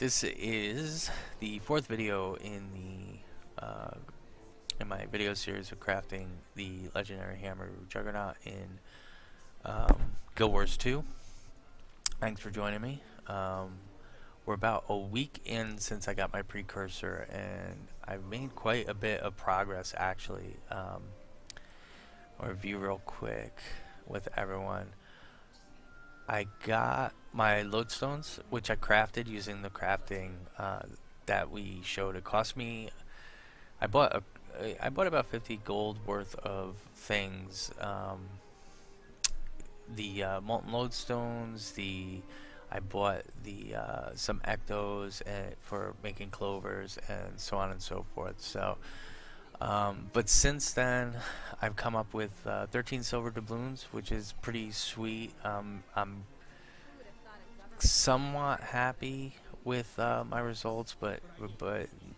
This is the fourth video in my video series of crafting the legendary hammer Juggernaut in Guild Wars 2. Thanks for joining me. We're about a week in since I got my precursor, and I've made quite a bit of progress actually. I'll review real quick with everyone. I got my lodestones, which I crafted using the crafting that we showed. It cost me, I bought about 50 gold worth of things. The molten lodestones, I bought the some ectos for making clovers and so on and so forth. So but since then I've come up with 13 silver doubloons, which is pretty sweet. I'm somewhat happy with my results, but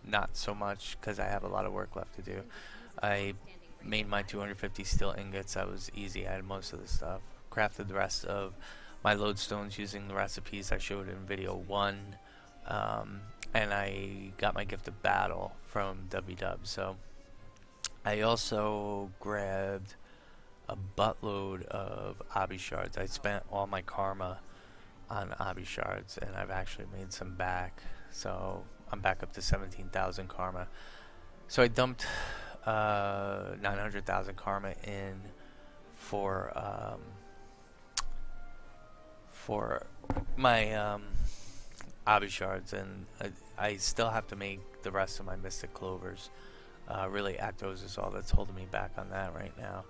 not so much because I have a lot of work left to do. I made my 250 steel ingots. That was easy. I had most of the stuff. Crafted the rest of my lodestones using the recipes I showed in video 1, and I got my gift of battle from WW. So I also grabbed a buttload of obby shards. I spent all my karma on obby shards, and I've actually made some back. So I'm back up to 17,000 karma. So I dumped 900,000 karma in for my obby shards, and I still have to make the rest of my mystic clovers. Really, Actos is all that's holding me back on that right now.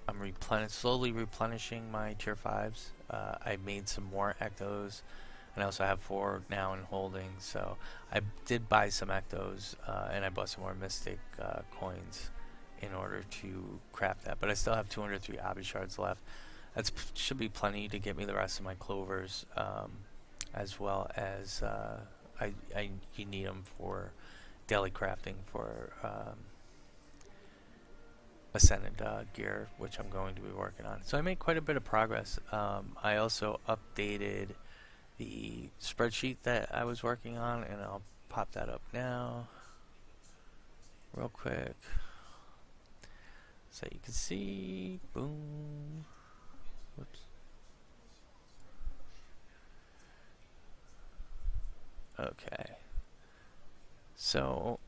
I'm slowly replenishing my tier 5s. I made some more Ectos, and I also have 4 now in holding. So I did buy some Ectos, and I bought some more Mystic coins in order to craft that. But I still have 203 obby shards left. That should be plenty to get me the rest of my clovers, as well as you need them for daily crafting for Ascended gear, which I'm going to be working on. So I made quite a bit of progress. I also updated the spreadsheet that I was working on, and I'll pop that up now real quick so you can see. Boom. Whoops. Okay. So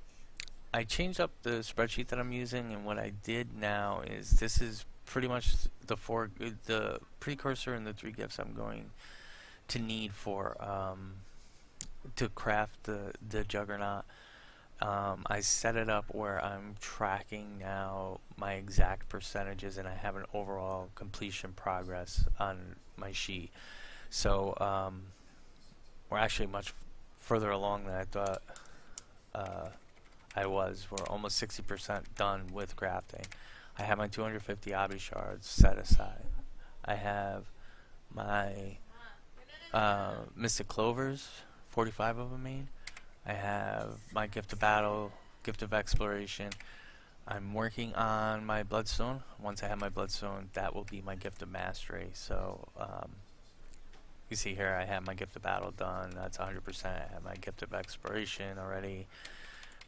I changed up the spreadsheet that I'm using, and what I did now is this is pretty much the precursor and the 3 gifts I'm going to need for to craft the Juggernaut. I set it up where I'm tracking now my exact percentages, and I have an overall completion progress on my sheet. So we're actually much further along than I thought I was. We're almost 60% done with crafting. I have my 250 obby shards set aside. I have my mystic clovers, 45 of them made. I have my gift of battle, gift of exploration. I'm working on my bloodstone. Once I have my bloodstone, that will be my gift of mastery. So you see here I have my gift of battle done. That's 100%. I have my gift of exploration already.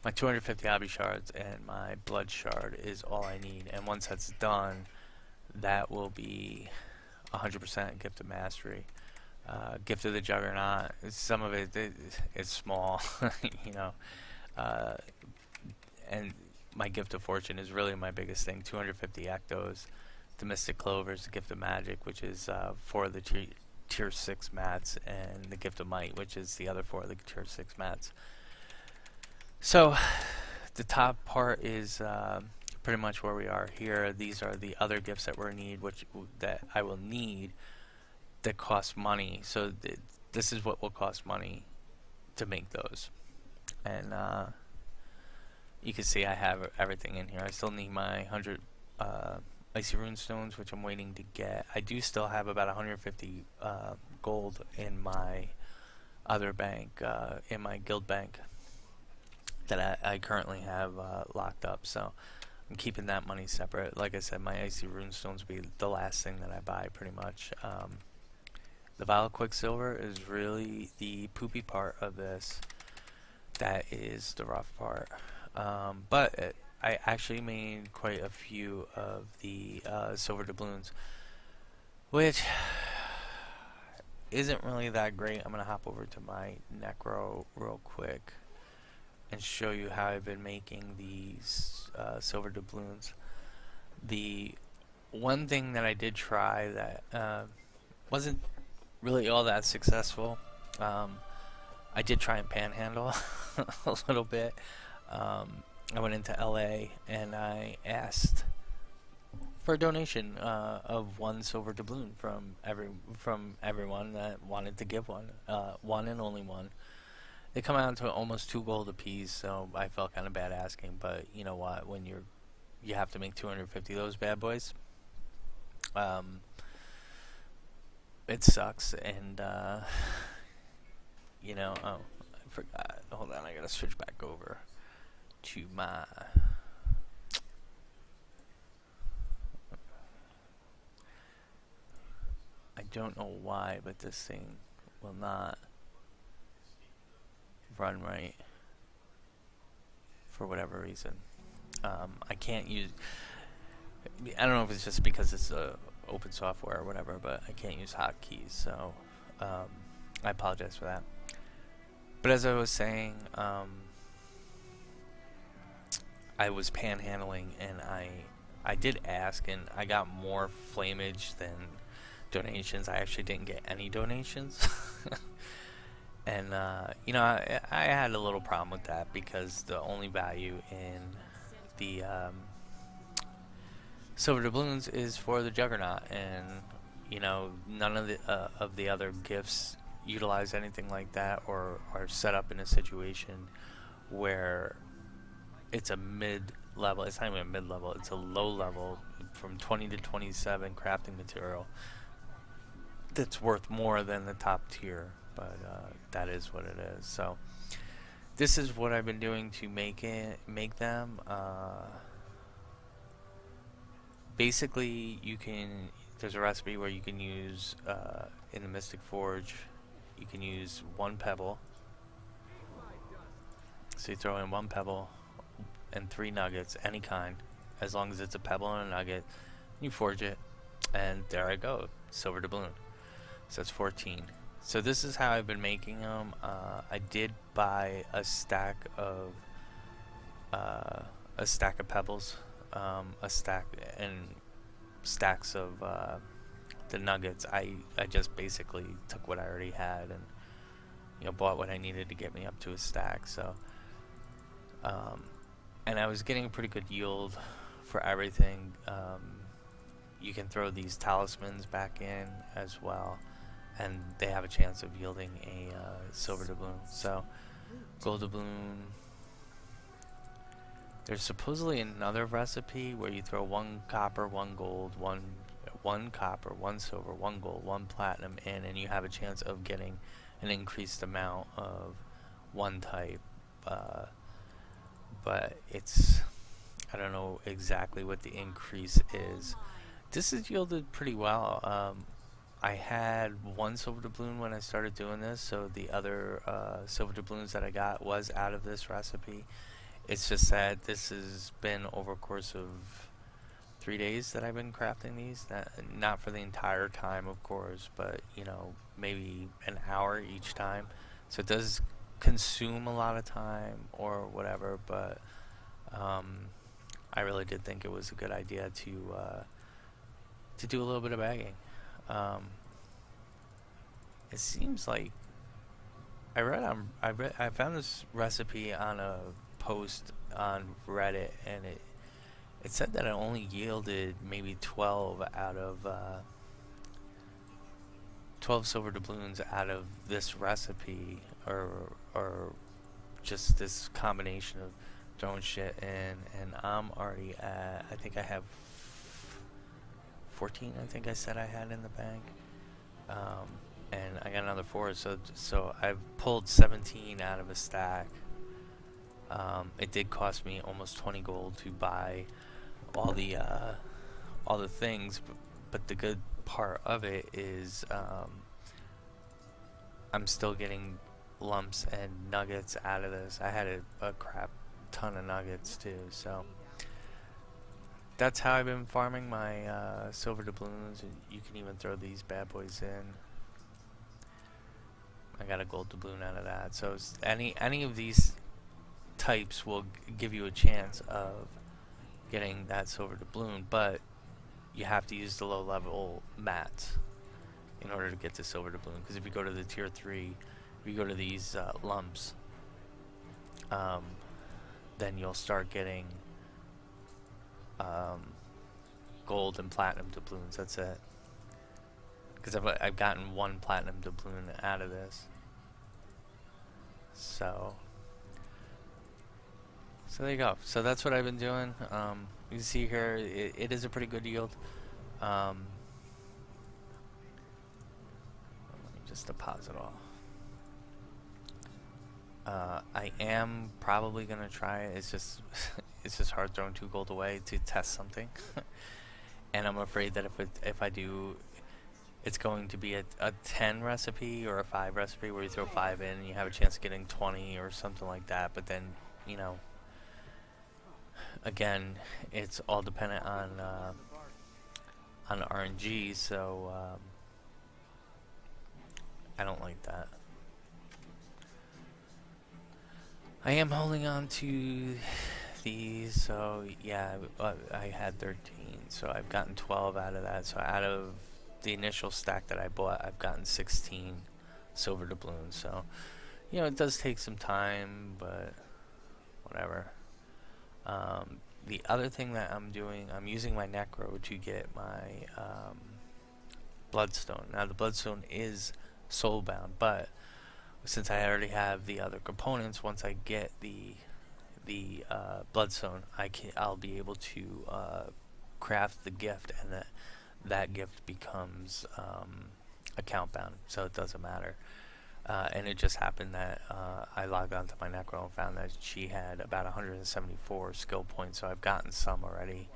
My 250 obby shards and my blood shard is all I need. And once that's done, that will be 100% gift of mastery. Gift of the Juggernaut, some of it is small, you know, and my gift of fortune is really my biggest thing. 250 Ectos, the Mystic Clovers, the gift of magic, which is 4 of the tier 6 mats, and the gift of might, which is the other 4 of the tier 6 mats. So the top part is pretty much where we are here. These are the other gifts that that I will need that cost money. So this is what will cost money to make those. And you can see I have everything in here. I still need my 100 icy rune stones, which I'm waiting to get. I do still have about 150 gold in my other bank, in my guild bank, that I currently have locked up. So I'm keeping that money separate. Like I said, my icy rune stones will be the last thing that I buy pretty much. The violet quicksilver is really the poopy part of this. That is the rough part. I actually made quite a few of the silver doubloons, which isn't really that great. I'm gonna hop over to my necro real quick and show you how I've been making these silver doubloons. The one thing that I did try that wasn't really all that successful. I did try and panhandle a little bit. I went into LA and I asked for a donation of one silver doubloon from everyone that wanted to give one, one and only one. They come out to almost 2 gold apiece, so I felt kind of bad asking. But you know what? When you have to make 250 of those bad boys, it sucks. And you know, oh, I forgot. Hold on, I gotta switch back over to my. I don't know why, but this thing will not run right for whatever reason. I can't use. I don't know if it's just because it's open software or whatever, but I can't use hotkeys, so I apologize for that. But as I was saying, I was panhandling, and I did ask, and I got more flamage than donations. I actually didn't get any donations. And you know, I had a little problem with that because the only value in the silver doubloons is for the Juggernaut, and you know, none of the other gifts utilize anything like that, or are set up in a situation where it's a mid-level. It's not even a mid-level. It's a low-level from 20 to 27 crafting material that's worth more than the top tier. But that is what it is. So this is what I've been doing to make them. Basically, there's a recipe where you can use in the Mystic Forge, you can use 1 pebble. So you throw in 1 pebble and 3 nuggets, any kind, as long as it's a pebble and a nugget. You forge it, and there I go, silver doubloon. So that's 14. So this is how I've been making them. I did buy a stack of pebbles, a stack and stacks of the nuggets. I just basically took what I already had and, you know, bought what I needed to get me up to a stack. So and I was getting a pretty good yield for everything. You can throw these talismans back in as well, and they have a chance of yielding a silver doubloon. So gold doubloon. There's supposedly another recipe where you throw 1 copper, 1 gold, 1 copper, 1 silver, 1 gold, 1 platinum in, and you have a chance of getting an increased amount of one type. But I don't know exactly what the increase is. This has yielded pretty well. I had 1 silver doubloon when I started doing this, so the other silver doubloons that I got was out of this recipe. It's just that this has been over a course of 3 days that I've been crafting these. Not for the entire time, of course, but you know, maybe an hour each time. So it does consume a lot of time or whatever, but I really did think it was a good idea to do a little bit of bagging. It seems like I found this recipe on a post on Reddit, and it said that it only yielded maybe 12 out of 12 silver doubloons out of this recipe, or just this combination of throwing shit in, and I'm already at, I think I have 14, I think I said I had in the bank, and I got another 4, so I've pulled 17 out of a stack. It did cost me almost 20 gold to buy all the things, but the good part of it is I'm still getting lumps and nuggets out of this. I had a crap ton of nuggets too, so that's how I've been farming my silver doubloons. And you can even throw these bad boys in. I got a gold doubloon out of that. So any of these types will give you a chance of getting that silver doubloon, but you have to use the low level mats in order to get the silver doubloon. Because if you go to the tier 3, if you go to these lumps, then you'll start getting gold and platinum doubloons. That's it. Because I've gotten one platinum doubloon out of this. So there you go. So that's what I've been doing. You can see here, it is a pretty good yield. Let me just deposit all. I am probably gonna try it. It's just it's just hard throwing 2 gold away to test something, and I'm afraid that if I do, it's going to be a 10 recipe or a 5 recipe where you throw 5 in and you have a chance of getting 20 or something like that. But then, you know, again, it's all dependent on RNG, so I don't like that. I am holding on to these, so yeah, I had 13, so I've gotten 12 out of that. So out of the initial stack that I bought, I've gotten 16 silver doubloons. So, you know, it does take some time, but whatever. The other thing that I'm doing, I'm using my necro to get my bloodstone. Now the bloodstone is soulbound, but since I already have the other components, once I get the bloodstone, I'll be able to craft the gift, and that gift becomes account bound, so it doesn't matter. And it just happened that I logged onto my necro and found that she had about 174 skill points, so I've gotten some already.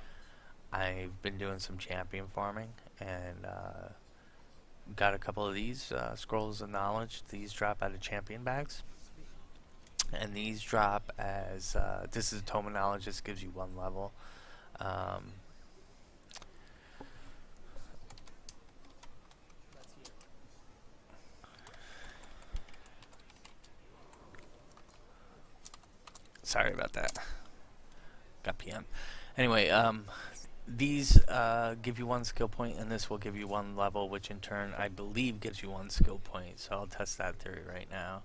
I've been doing some champion farming and got a couple of these scrolls of knowledge. These drop out of champion bags, and these drop as this is a tome of knowledge. This gives you 1 level. Sorry about that. Got PM. Anyway, these give you 1 skill point, and this will give you 1 level, which in turn I believe gives you 1 skill point. So I'll test that theory right now.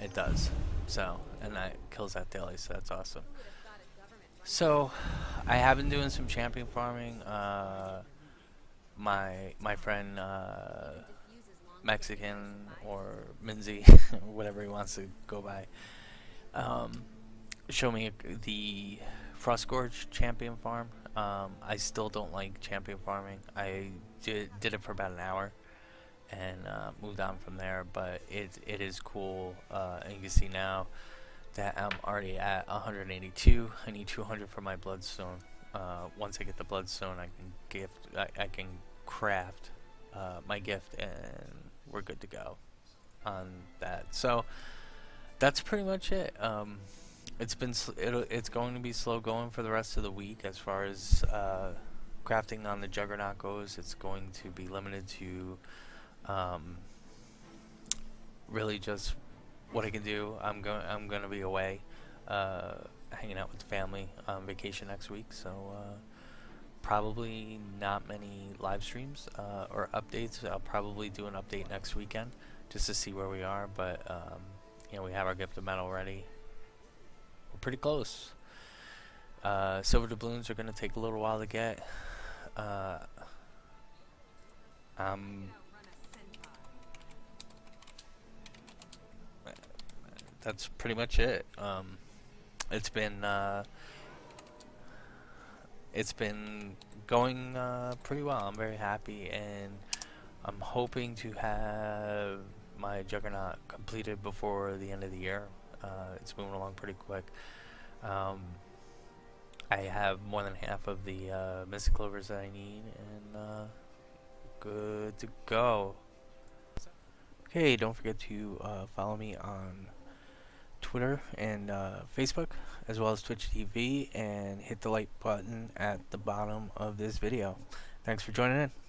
It does. So, and that kills that daily, so that's awesome. So I have been doing some champion farming. My friend Mexican or Minzy, whatever he wants to go by, show me the Frost Gorge champion farm. I still don't like champion farming. I did it for about an hour and moved on from there, but it is cool. And you can see now that I'm already at 182. I need 200 for my bloodstone. Once I get the bloodstone, I can craft my gift, and we're good to go on that. So that's pretty much it. It's going to be slow going for the rest of the week as far as crafting on the Juggernaut goes. It's going to be limited to really just what I can do. I'm going to be away, hanging out with the family on vacation next week, so probably not many live streams or updates. I'll probably do an update next weekend just to see where we are, but you know, we have our gift of metal ready. We're pretty close. Silver doubloons are going to take a little while to get. That's pretty much it. It's been going pretty well. I'm very happy, and I'm hoping to have my Juggernaut completed before the end of the year. It's moving along pretty quick. I have more than half of the Mystic Clovers that I need, and good to go. Hey, don't forget to follow me on Twitter and Facebook, as well as Twitch TV, and hit the like button at the bottom of this video. Thanks for joining in.